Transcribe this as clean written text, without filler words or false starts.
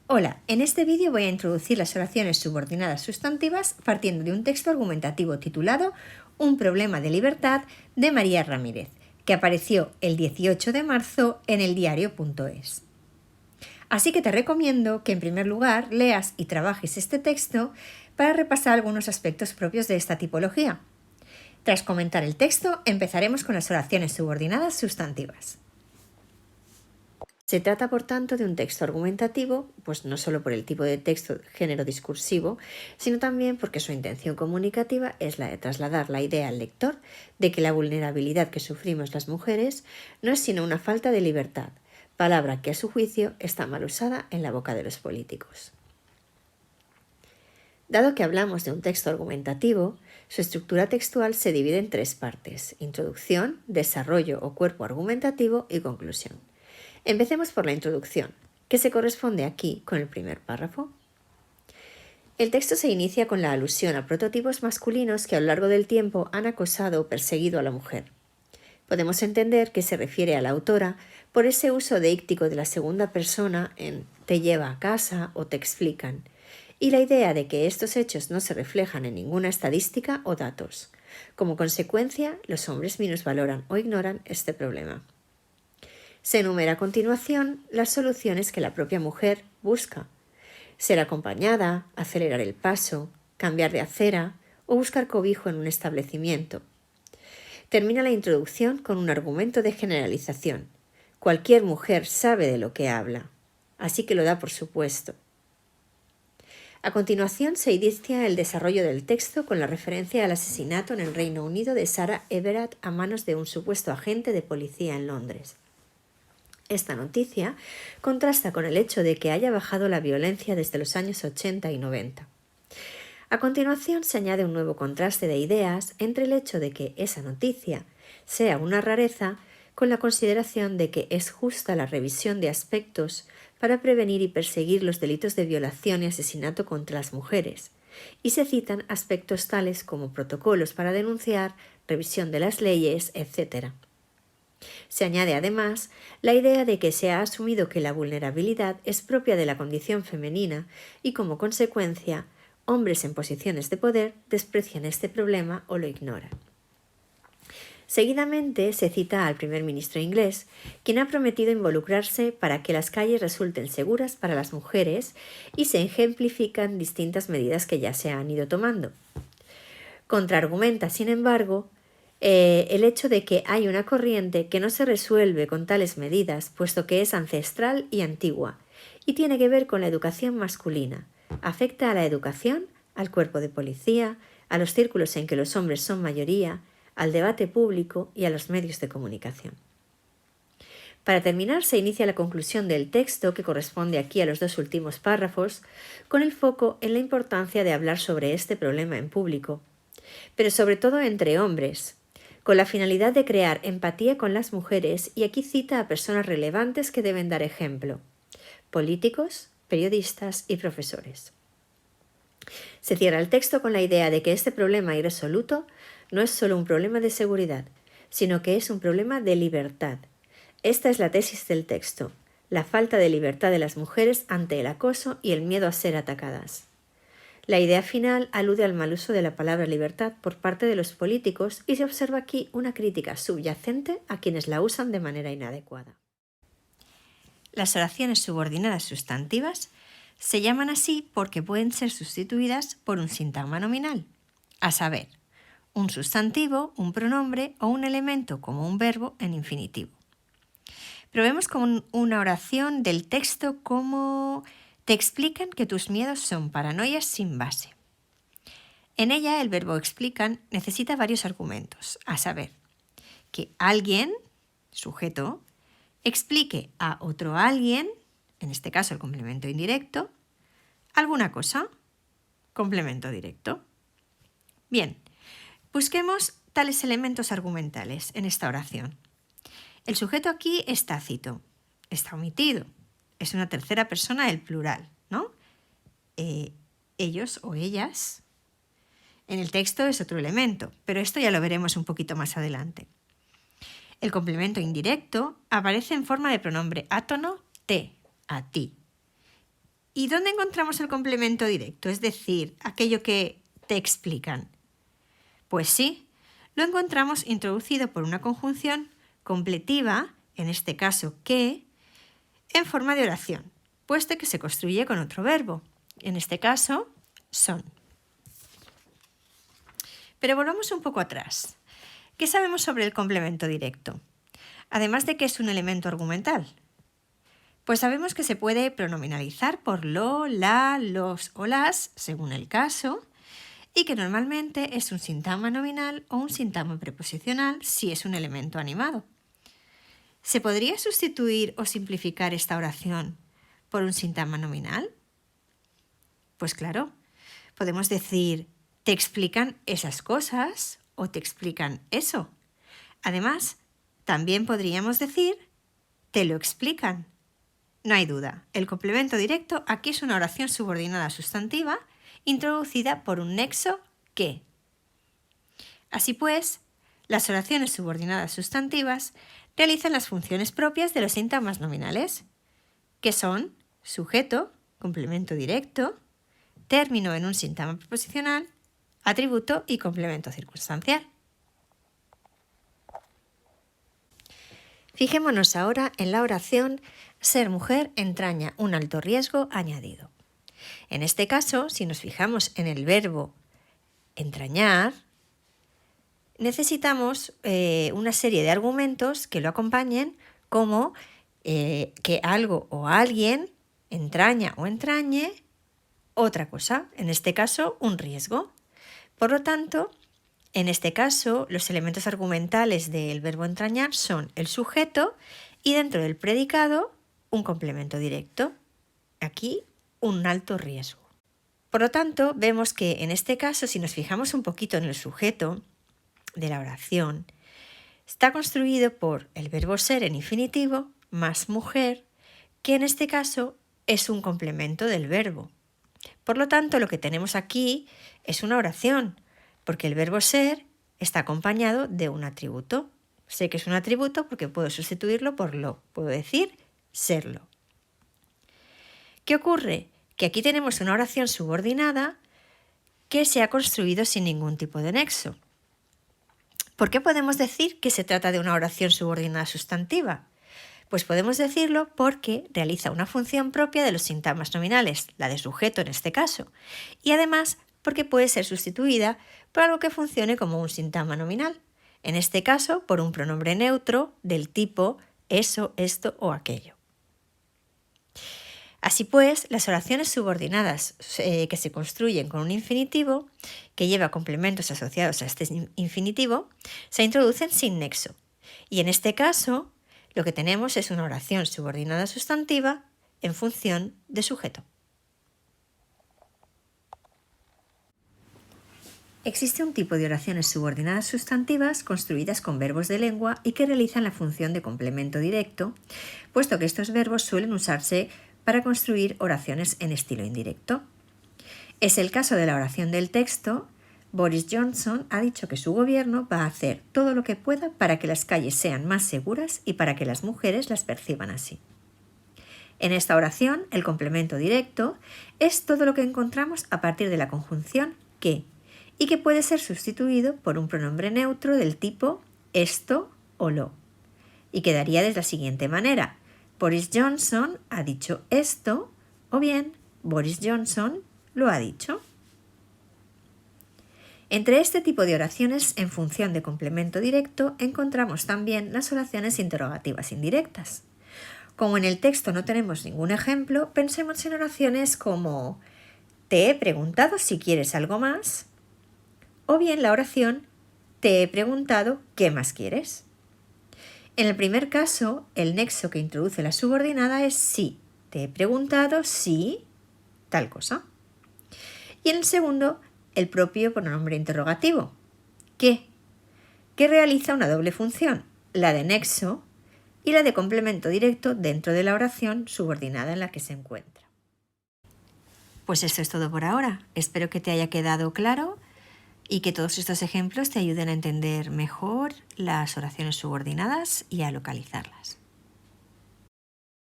Hola, en este vídeo voy a introducir las oraciones subordinadas sustantivas partiendo de un texto argumentativo titulado Un problema de libertad de María Ramírez, que apareció el 18 de marzo en el diario.es. Así que te recomiendo que en primer lugar leas y trabajes este texto para repasar algunos aspectos propios de esta tipología. Tras comentar el texto, empezaremos con las oraciones subordinadas sustantivas. Se trata, por tanto, de un texto argumentativo, pues no solo por el tipo de texto género discursivo, sino también porque su intención comunicativa es la de trasladar la idea al lector de que la vulnerabilidad que sufrimos las mujeres no es sino una falta de libertad, palabra que a su juicio está mal usada en la boca de los políticos. Dado que hablamos de un texto argumentativo, su estructura textual se divide en tres partes: introducción, desarrollo o cuerpo argumentativo y conclusión. Empecemos por la introducción, que se corresponde aquí con el primer párrafo. El texto se inicia con la alusión a prototipos masculinos que a lo largo del tiempo han acosado o perseguido a la mujer. Podemos entender que se refiere a la autora por ese uso deíctico de la segunda persona en te lleva a casa o te explican, y la idea de que estos hechos no se reflejan en ninguna estadística o datos. Como consecuencia, los hombres minusvaloran o ignoran este problema. Se enumera a continuación las soluciones que la propia mujer busca: ser acompañada, acelerar el paso, cambiar de acera o buscar cobijo en un establecimiento. Termina la introducción con un argumento de generalización. Cualquier mujer sabe de lo que habla, así que lo da por supuesto. A continuación se inicia el desarrollo del texto con la referencia al asesinato en el Reino Unido de Sarah Everard a manos de un supuesto agente de policía en Londres. Esta noticia contrasta con el hecho de que haya bajado la violencia desde los años 80 y 90. A continuación se añade un nuevo contraste de ideas entre el hecho de que esa noticia sea una rareza con la consideración de que es justa la revisión de aspectos para prevenir y perseguir los delitos de violación y asesinato contra las mujeres, y se citan aspectos tales como protocolos para denunciar, revisión de las leyes, etc. Se añade además la idea de que se ha asumido que la vulnerabilidad es propia de la condición femenina y, como consecuencia, hombres en posiciones de poder desprecian este problema o lo ignoran. Seguidamente se cita al primer ministro inglés, quien ha prometido involucrarse para que las calles resulten seguras para las mujeres, y se ejemplifican distintas medidas que ya se han ido tomando. Contraargumenta, sin embargo, el hecho de que hay una corriente que no se resuelve con tales medidas, puesto que es ancestral y antigua, y tiene que ver con la educación masculina. Afecta a la educación, al cuerpo de policía, a los círculos en que los hombres son mayoría, al debate público y a los medios de comunicación. Para terminar, se inicia la conclusión del texto, que corresponde aquí a los dos últimos párrafos, con el foco en la importancia de hablar sobre este problema en público, pero sobre todo entre hombres, con la finalidad de crear empatía con las mujeres, y aquí cita a personas relevantes que deben dar ejemplo: políticos, periodistas y profesores. Se cierra el texto con la idea de que este problema irresoluto no es solo un problema de seguridad, sino que es un problema de libertad. Esta es la tesis del texto: la falta de libertad de las mujeres ante el acoso y el miedo a ser atacadas. La idea final alude al mal uso de la palabra libertad por parte de los políticos, y se observa aquí una crítica subyacente a quienes la usan de manera inadecuada. Las oraciones subordinadas sustantivas se llaman así porque pueden ser sustituidas por un sintagma nominal, a saber, un sustantivo, un pronombre o un elemento como un verbo en infinitivo. Probemos con una oración del texto como: te explican que tus miedos son paranoias sin base. En ella, el verbo explican necesita varios argumentos, a saber, que alguien, sujeto, explique a otro alguien, en este caso el complemento indirecto, alguna cosa, complemento directo. Bien, busquemos tales elementos argumentales en esta oración. El sujeto aquí es tácito, está omitido, es una tercera persona del plural, ¿no? Ellos o ellas. En el texto es otro elemento, pero esto ya lo veremos un poquito más adelante. El complemento indirecto aparece en forma de pronombre átono te, a ti. ¿Y dónde encontramos el complemento directo? Es decir, aquello que te explican. Pues sí, lo encontramos introducido por una conjunción completiva, en este caso que, en forma de oración, puesto que se construye con otro verbo, en este caso son. Pero volvamos un poco atrás. ¿Qué sabemos sobre el complemento directo? Además de que es un elemento argumental. Pues sabemos que se puede pronominalizar por lo, la, los o las, según el caso, y que normalmente es un sintagma nominal o un sintagma preposicional si es un elemento animado. ¿Se podría sustituir o simplificar esta oración por un sintagma nominal? Pues claro, podemos decir te explican esas cosas o te explican eso. Además, también podríamos decir te lo explican. No hay duda, el complemento directo aquí es una oración subordinada sustantiva introducida por un nexo que. Así pues, las oraciones subordinadas sustantivas realizan las funciones propias de los sintagmas nominales, que son sujeto, complemento directo, término en un sintagma preposicional, atributo y complemento circunstancial. Fijémonos ahora en la oración ser mujer entraña un alto riesgo añadido. En este caso, si nos fijamos en el verbo entrañar, necesitamos una serie de argumentos que lo acompañen como que algo o alguien entraña o entrañe otra cosa, en este caso un riesgo. Por lo tanto, en este caso los elementos argumentales del verbo entrañar son el sujeto y dentro del predicado un complemento directo. Aquí un alto riesgo. Por lo tanto, vemos que en este caso, si nos fijamos un poquito en el sujeto de la oración, está construido por el verbo ser en infinitivo más mujer, que en este caso es un complemento del verbo. Por lo tanto, lo que tenemos aquí es una oración, porque el verbo ser está acompañado de un atributo. Sé que es un atributo porque puedo sustituirlo por lo. Puedo decir serlo. ¿Qué ocurre? Que aquí tenemos una oración subordinada que se ha construido sin ningún tipo de nexo. ¿Por qué podemos decir que se trata de una oración subordinada sustantiva? Pues podemos decirlo porque realiza una función propia de los sintagmas nominales, la de sujeto en este caso, y además porque puede ser sustituida por algo que funcione como un sintagma nominal, en este caso por un pronombre neutro del tipo eso, esto o aquello. Así pues, las oraciones subordinadas que se construyen con un infinitivo, que lleva complementos asociados a este infinitivo, se introducen sin nexo. Y en este caso, lo que tenemos es una oración subordinada sustantiva en función de sujeto. Existe un tipo de oraciones subordinadas sustantivas construidas con verbos de lengua y que realizan la función de complemento directo, puesto que estos verbos suelen usarse para construir oraciones en estilo indirecto. Es el caso de la oración del texto. Boris Johnson ha dicho que su gobierno va a hacer todo lo que pueda para que las calles sean más seguras y para que las mujeres las perciban así. En esta oración, el complemento directo es todo lo que encontramos a partir de la conjunción que y que puede ser sustituido por un pronombre neutro del tipo esto o lo. Y quedaría de la siguiente manera. Boris Johnson ha dicho esto, o bien Boris Johnson lo ha dicho. Entre este tipo de oraciones en función de complemento directo encontramos también las oraciones interrogativas indirectas. Como en el texto no tenemos ningún ejemplo, pensemos en oraciones como te he preguntado si quieres algo más, o bien la oración te he preguntado qué más quieres. En el primer caso, el nexo que introduce la subordinada es si. Te he preguntado si tal cosa. Y en el segundo, el propio pronombre interrogativo, que realiza una doble función, la de nexo y la de complemento directo dentro de la oración subordinada en la que se encuentra. Pues esto es todo por ahora. Espero que te haya quedado claro y que todos estos ejemplos te ayuden a entender mejor las oraciones subordinadas y a localizarlas.